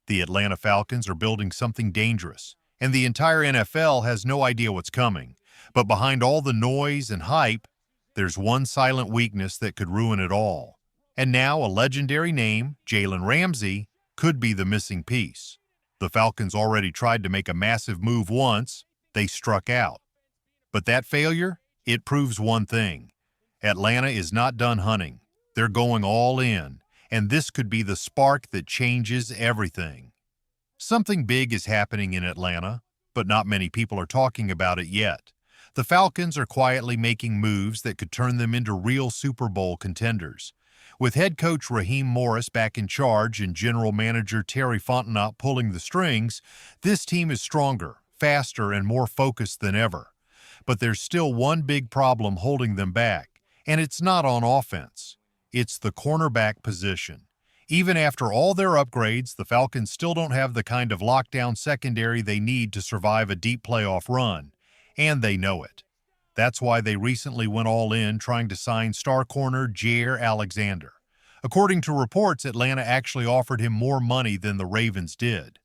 The Atlanta Falcons are building something dangerous, and the entire NFL has no idea what's coming. But behind all the noise and hype, there's one silent weakness that could ruin it all. And now a legendary name, Jalen Ramsey, could be the missing piece. The Falcons already tried to make a massive move once. They struck out. But that failure, it proves one thing. Atlanta is not done hunting. They're going all in, and this could be the spark that changes everything. Something big is happening in Atlanta, but not many people are talking about it yet. The Falcons are quietly making moves that could turn them into real Super Bowl contenders. With head coach Raheem Morris back in charge and general manager Terry Fontenot pulling the strings, this team is stronger, faster, and more focused than ever. But there's still one big problem holding them back, and it's not on offense. It's the cornerback position. Even after all their upgrades, the Falcons still don't have the kind of lockdown secondary they need to survive a deep playoff run, and they know it. That's why they recently went all in trying to sign star corner Jair Alexander. According to reports, Atlanta actually offered him more money than the Ravens did.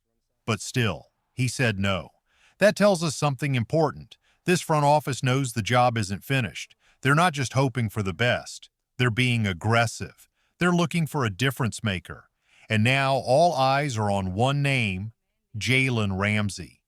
But still, he said no. That tells us something important. This front office knows the job isn't finished. They're not just hoping for the best. They're being aggressive. They're looking for a difference maker. And now all eyes are on one name, Jalen Ramsey.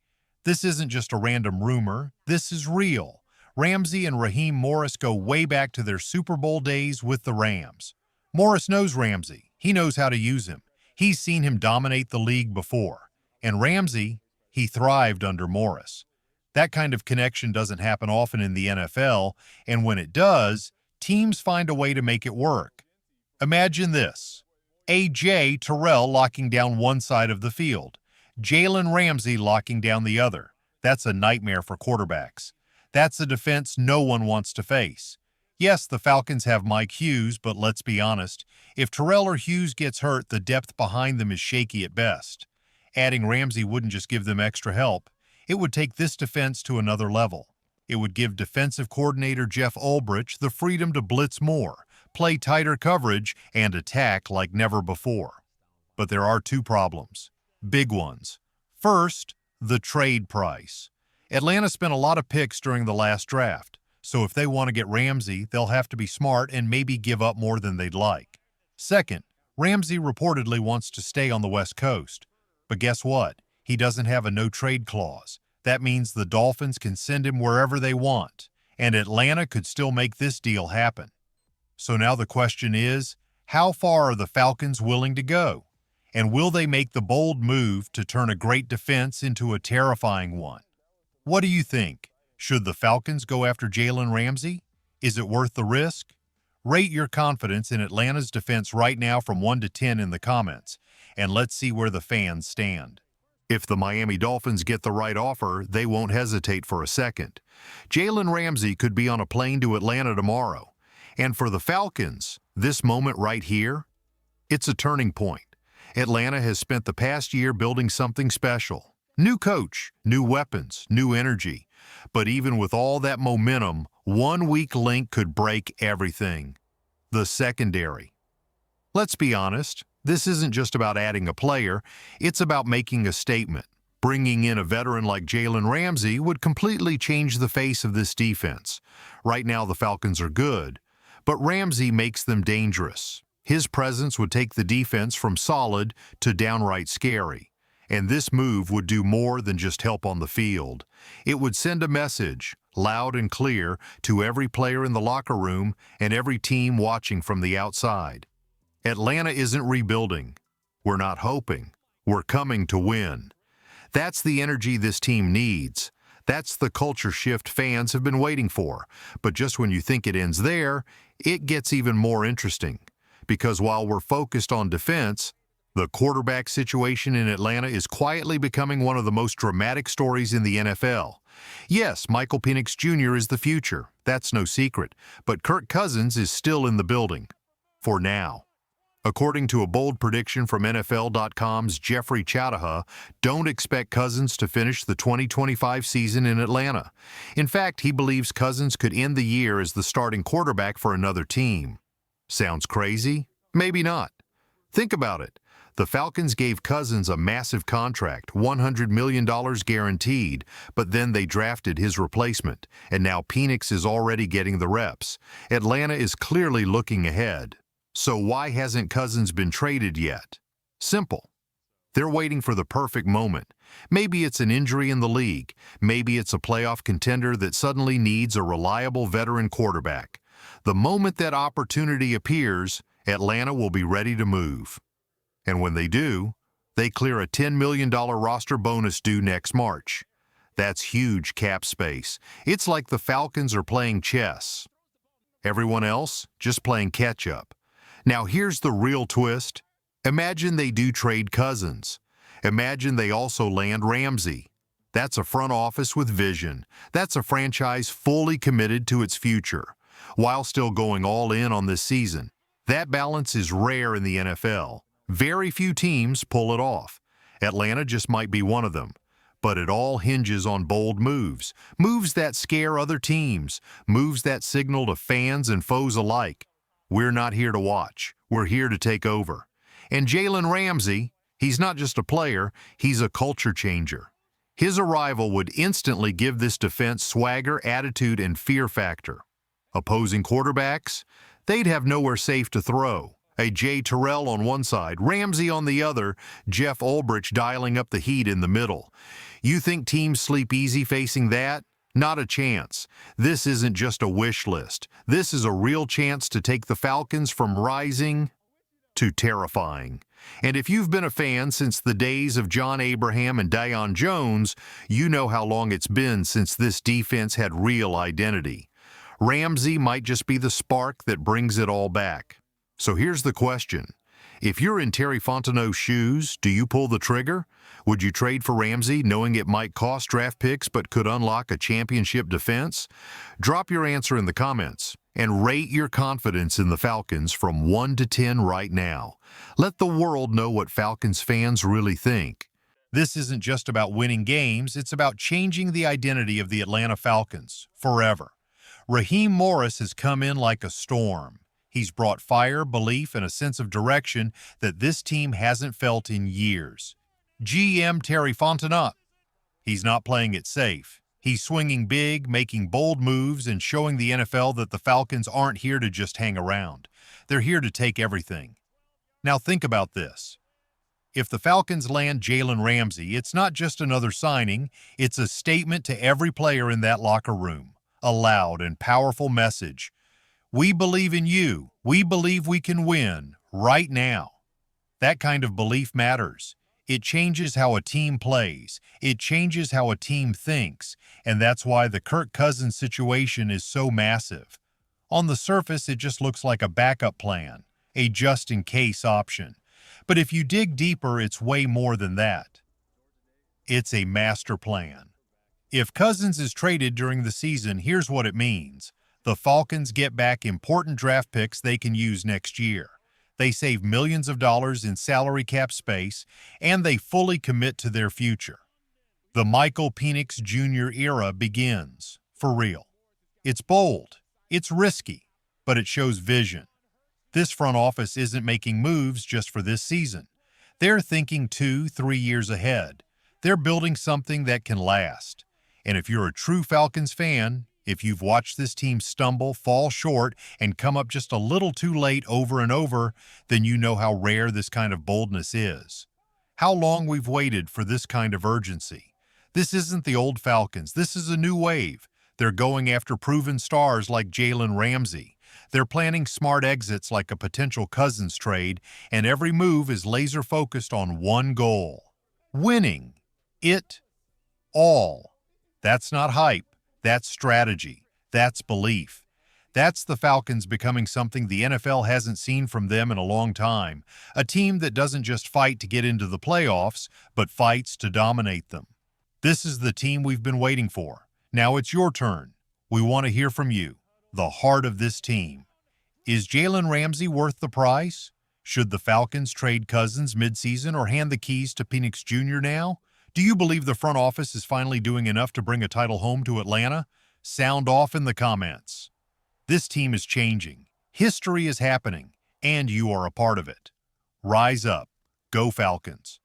This isn't just a random rumor. This is real. Ramsey and Raheem Morris go way back to their Super Bowl days with the Rams. Morris knows Ramsey. He knows how to use him. He's seen him dominate the league before. And Ramsey, he thrived under Morris. That kind of connection doesn't happen often in the NFL, and when it does, teams find a way to make it work. Imagine this. A.J. Terrell locking down one side of the field. Jalen Ramsey locking down the other. That's a nightmare for quarterbacks. That's a defense no one wants to face. Yes, the Falcons have Mike Hughes, but let's be honest. If Terrell or Hughes gets hurt, the depth behind them is shaky at best. Adding Ramsey wouldn't just give them extra help. It would take this defense to another level. It would give defensive coordinator Jeff Ulbrich the freedom to blitz more, play tighter coverage, and attack like never before. But there are two problems. Big ones. First, the trade price. Atlanta spent a lot of picks during the last draft, so if they want to get Ramsey, they'll have to be smart and maybe give up more than they'd like. Second, Ramsey reportedly wants to stay on the West Coast. But guess what? He doesn't have a no-trade clause. That means the Dolphins can send him wherever they want, and Atlanta could still make this deal happen. So now the question is, how far are the Falcons willing to go? And will they make the bold move to turn a great defense into a terrifying one? What do you think? Should the Falcons go after Jalen Ramsey? Is it worth the risk? Rate your confidence in Atlanta's defense right now from 1 to 10 in the comments, and let's see where the fans stand. If the Miami Dolphins get the right offer, they won't hesitate for a second. Jalen Ramsey could be on a plane to Atlanta tomorrow. And for the Falcons, this moment right here, it's a turning point. Atlanta has spent the past year building something special. New coach, new weapons, new energy. But even with all that momentum, one weak link could break everything. The secondary. Let's be honest, this isn't just about adding a player, it's about making a statement. Bringing in a veteran like Jalen Ramsey would completely change the face of this defense. Right now the Falcons are good, but Ramsey makes them dangerous. His presence would take the defense from solid to downright scary. And this move would do more than just help on the field. It would send a message, loud and clear, to every player in the locker room and every team watching from the outside. Atlanta isn't rebuilding. We're not hoping. We're coming to win. That's the energy this team needs. That's the culture shift fans have been waiting for. But just when you think it ends there, it gets even more interesting. Because while we're focused on defense, the quarterback situation in Atlanta is quietly becoming one of the most dramatic stories in the NFL. Yes, Michael Penix Jr. is the future. That's no secret. But Kirk Cousins is still in the building. For now. According to a bold prediction from NFL.com's Jeffrey Chataha, don't expect Cousins to finish the 2025 season in Atlanta. In fact, he believes Cousins could end the year as the starting quarterback for another team. Sounds crazy? Maybe not. Think about it. The Falcons gave Cousins a massive contract, $100 million guaranteed, but then they drafted his replacement, and now Penix is already getting the reps. Atlanta is clearly looking ahead. So why hasn't Cousins been traded yet? Simple. They're waiting for the perfect moment. Maybe it's an injury in the league. Maybe it's a playoff contender that suddenly needs a reliable veteran quarterback. The moment that opportunity appears, Atlanta will be ready to move. And when they do, they clear a $10 million roster bonus due next March. That's huge cap space. It's like the Falcons are playing chess. Everyone else just playing catch-up. Now here's the real twist. Imagine they do trade Cousins. Imagine they also land Ramsey. That's a front office with vision. That's a franchise fully committed to its future, while still going all in on this season. That balance is rare in the NFL. Very few teams pull it off. Atlanta just might be one of them. But it all hinges on bold moves. Moves that scare other teams. Moves that signal to fans and foes alike. We're not here to watch. We're here to take over. And Jalen Ramsey, he's not just a player, he's a culture changer. His arrival would instantly give this defense swagger, attitude, and fear factor. Opposing quarterbacks, they'd have nowhere safe to throw. A Jay Terrell on one side, Ramsey on the other, Jeff Ulbrich dialing up the heat in the middle. You think teams sleep easy facing that? Not a chance. This isn't just a wish list. This is a real chance to take the Falcons from rising to terrifying. And if you've been a fan since the days of John Abraham and Deion Jones, you know how long it's been since this defense had real identity. Ramsey might just be the spark that brings it all back. So here's the question. If you're in Terry Fontenot's shoes, do you pull the trigger? Would you trade for Ramsey knowing it might cost draft picks but could unlock a championship defense? Drop your answer in the comments and rate your confidence in the Falcons from 1 to 10 right now. Let the world know what Falcons fans really think. This isn't just about winning games, it's about changing the identity of the Atlanta Falcons forever. Raheem Morris has come in like a storm. He's brought fire, belief, and a sense of direction that this team hasn't felt in years. GM Terry Fontenot, he's not playing it safe. He's swinging big, making bold moves, and showing the NFL that the Falcons aren't here to just hang around. They're here to take everything. Now think about this. If the Falcons land Jalen Ramsey, it's not just another signing, it's a statement to every player in that locker room. A loud and powerful message. We believe in you. We believe we can win right now. That kind of belief matters. It changes how a team plays. It changes how a team thinks. And that's why the Kirk Cousins situation is so massive. On the surface, it just looks like a backup plan, a just-in-case option. But if you dig deeper, it's way more than that. It's a master plan. If Cousins is traded during the season, here's what it means. The Falcons get back important draft picks they can use next year. They save millions of dollars in salary cap space, and they fully commit to their future. The Michael Penix Jr. era begins, for real. It's bold, it's risky, but it shows vision. This front office isn't making moves just for this season. They're thinking 2-3 years ahead. They're building something that can last. And if you're a true Falcons fan, if you've watched this team stumble, fall short, and come up just a little too late over and over, then you know how rare this kind of boldness is. How long we've waited for this kind of urgency. This isn't the old Falcons. This is a new wave. They're going after proven stars like Jalen Ramsey. They're planning smart exits like a potential Cousins trade, and every move is laser-focused on one goal. Winning. It all. That's not hype. That's strategy. That's belief. That's the Falcons becoming something the NFL hasn't seen from them in a long time. A team that doesn't just fight to get into the playoffs, but fights to dominate them. This is the team we've been waiting for. Now it's your turn. We want to hear from you, the heart of this team. Is Jalen Ramsey worth the price? Should the Falcons trade Cousins midseason or hand the keys to Penix Jr. now? Do you believe the front office is finally doing enough to bring a title home to Atlanta? Sound off in the comments. This team is changing. History is happening, and you are a part of it. Rise up. Go Falcons.